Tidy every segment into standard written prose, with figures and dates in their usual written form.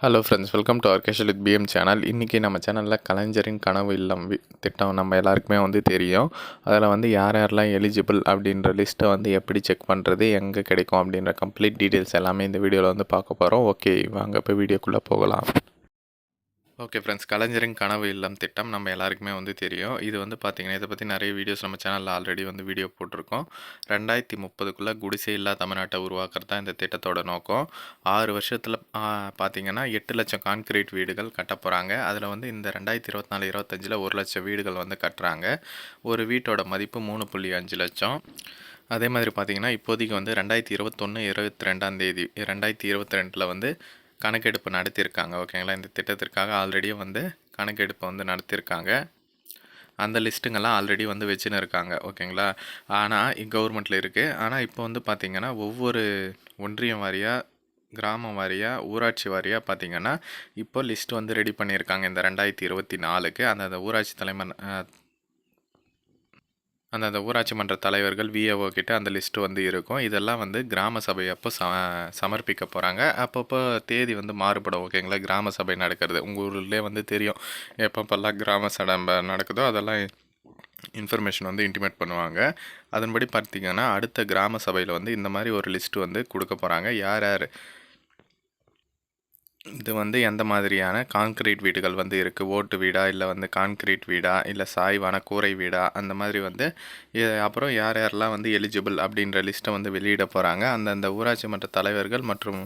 Hello friends, welcome to ஆர்கேஷல் with PM channel. இன்றைக்கி நம்ம சேனலில் கலைஞரின் கனவு இல்லம் திட்டம் நம்ம எல்லாருக்குமே தெரியும். அதில் யார் யாரெல்லாம் எலிஜிபிள் அப்படின்ற லிஸ்ட்டை எப்படி செக் பண்ணுறது, எங்கே கிடைக்கும் அப்படின்ற கம்ப்ளீட் டீட்டெயில்ஸ் எல்லாமே இந்த வீடியோவில் பார்க்க போகிறோம். ஓகே, வாங்க இப்போ வீடியோக்குள்ளே போகலாம். ஓகே ஃப்ரெண்ட்ஸ், கலைஞரின் கனவு இல்லம் திட்டம் நம்ம எல்லாருக்குமே தெரியும். இது பார்த்திங்கன்னா, இதை பற்றி நிறைய வீடியோஸ் நம்ம சேனலில் ஆல்ரெடி வீடியோ போட்டிருக்கோம். 2030க்குள்ளே குடிசை இல்லா தமிழ்நாட்டை உருவாக்குறது தான் இந்த திட்டத்தோட நோக்கம். 6 வருஷத்தில் பார்த்திங்கன்னா 8 லட்சம் கான்கிரீட் வீடுகள் கட்ட போகிறாங்க. அதில் இந்த 2024-25 1 லட்சம் வீடுகள் கட்டுறாங்க. ஒரு வீட்டோட மதிப்பு 3.5 லட்சம். அதே மாதிரி பார்த்திங்கன்னா, இப்போதைக்கு 2021-22 2022 கணக்கெடுப்பு நடத்தியிருக்காங்க. ஓகேங்களா, இந்த திட்டத்திற்காக ஆல்ரெடியே கணக்கெடுப்பை நடத்தியிருக்காங்க. அந்த லிஸ்ட்டுங்கெல்லாம் ஆல்ரெடி வச்சுன்னு இருக்காங்க. ஓகேங்களா, ஆனால் கவர்மெண்ட்டில் இருக்குது. ஆனால் இப்போ பார்த்திங்கன்னா ஒவ்வொரு ஒன்றியம் வாரியாக, கிராமம் வாரியாக, ஊராட்சி வாரியாக பார்த்திங்கன்னா இப்போ லிஸ்ட் ரெடி பண்ணியிருக்காங்க. இந்த 2024க்கு அந்த ஊராட்சி அந்தந்த ஊராட்சி மன்ற தலைவர்கள் விஏஓ கிட்ட அந்த லிஸ்ட்டு இருக்கும். இதெல்லாம் கிராம சபை அப்போ சமர்ப்பிக்க போகிறாங்க. அப்பப்போ தேதி மாறுபடும். ஓகேங்களா, கிராம சபை நடக்கிறது உங்கள் ஊர்லேயே தெரியும். எப்பப்பெல்லாம் கிராம சபை நடக்குதோ அதெல்லாம் இன்ஃபர்மேஷன் இன்டிமேட் பண்ணுவாங்க. அதன்படி பார்த்திங்கன்னா அடுத்த கிராம சபையில் இந்த மாதிரி ஒரு லிஸ்ட்டு கொடுக்க போகிறாங்க. யார் யார் இது எந்த மாதிரியான கான்கிரீட் வீடுகள் இருக்குது, ஓட்டு வீடா இல்லை கான்கிரீட் வீடா இல்லை சாய்வான கூரை வீடா, அந்த மாதிரி அப்புறம் யார் யாரெல்லாம் எலிஜிபிள் அப்படின்ற லிஸ்ட்டை வெளியிட போகிறாங்க. அந்தந்த ஊராட்சி மன்ற தலைவர்கள் மற்றும்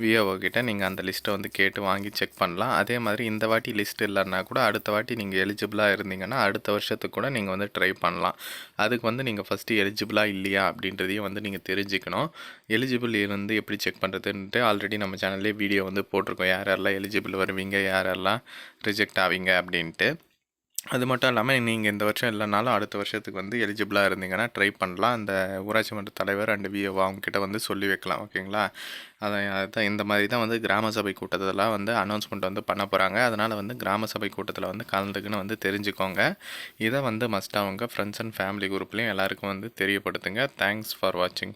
விஓஓ கிட்ட நீங்கள் அந்த லிஸ்ட்டை கேட்டு வாங்கி செக் பண்ணலாம். அதே மாதிரி இந்த வாட்டி லிஸ்ட் இல்லைன்னா கூட அடுத்த வாட்டி நீங்கள் எலிஜிபிளாக இருந்தீங்கன்னா அடுத்த வருஷத்துக்கு கூட நீங்கள் ட்ரை பண்ணலாம். அதுக்கு நீங்கள் ஃபஸ்ட்டு எலிஜிபிளாக இல்லையா அப்படின்றதையும் நீங்கள் தெரிஞ்சுக்கணும். எலிஜிபிள் எப்படி செக் பண்ணுறதுன்ட்டு ஆல்ரெடி நம்ம சேனல்லே வீடியோ போட்டிருக்கோம். யாரெல்லாம் எலிஜிபிள் வருவீங்க, யாரெல்லாம் ரிஜெக்ட் ஆவீங்க அப்படின்ட்டு. அது மட்டும் இல்லாமல் நீங்கள் இந்த வருஷம் இல்லைனாலும் அடுத்த வருஷத்துக்கு எலிஜிபிளாக இருந்தீங்கன்னா ட்ரை பண்ணலாம். அந்த ஊராட்சி மன்ற தலைவர் அண்ட் விஓ அவங்ககிட்ட சொல்லி வைக்கலாம். ஓகேங்களா, அதான் இந்த மாதிரி தான் கிராம சபை கூட்டத்தெல்லாம் அனௌன்ஸ்மெண்ட் பண்ண போகிறாங்க. அதனால் கிராம சபை கூட்டத்தில் கலந்துக்குன்னு தெரிஞ்சுக்கோங்க. இதை மஸ்ட்டாக அவங்க ஃப்ரெண்ட்ஸ் அண்ட் ஃபேமிலி குரூப்லேயும் எல்லாருக்கும் தெரியப்படுத்துங்க. தேங்க்ஸ் ஃபார் வாட்சிங்.